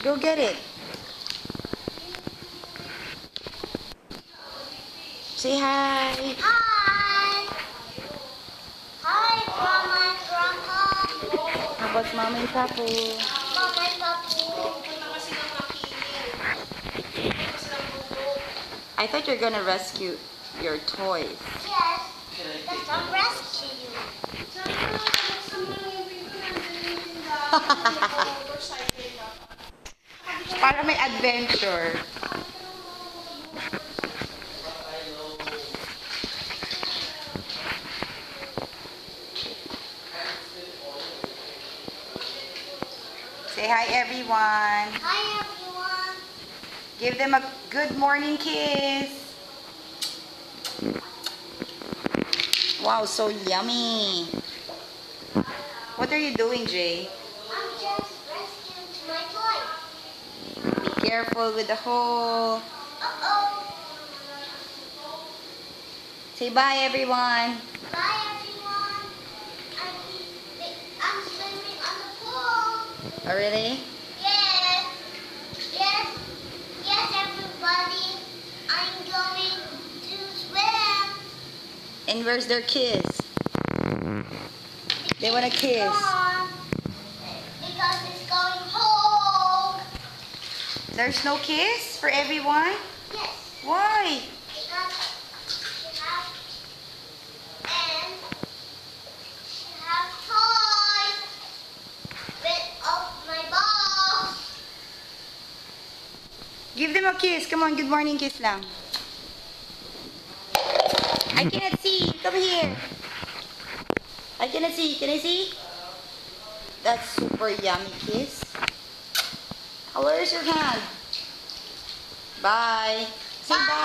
Go get it. Say hi. Hi. Hi, Grandma and Grandpa. How about Mama and Papu? Mama and Papu. I thought you were gonna rescue your toys. Yes. Let's come rescue you. Para may adventure. Say hi, everyone. Hi, everyone. Give them a good morning kiss. Wow, so yummy. What are you doing, Jay? I'm just rescuing my toy. Be careful with the hole. Uh-oh. Say bye, everyone. Bye, everyone. I'm swimming on the pool. Oh, really? Yes. Yes. Yes, everybody. I'm going to swim. And where's their kiss? They want a kiss. Gone. Because it's going home. There's no kiss for everyone? Yes. Why? Because she has toys with of my balls. Give them a kiss. Come on, good morning kiss lang. I cannot see. Come here. I cannot see. Can I see? That's super yummy kiss. Oh, where's your hand? Bye. Say bye.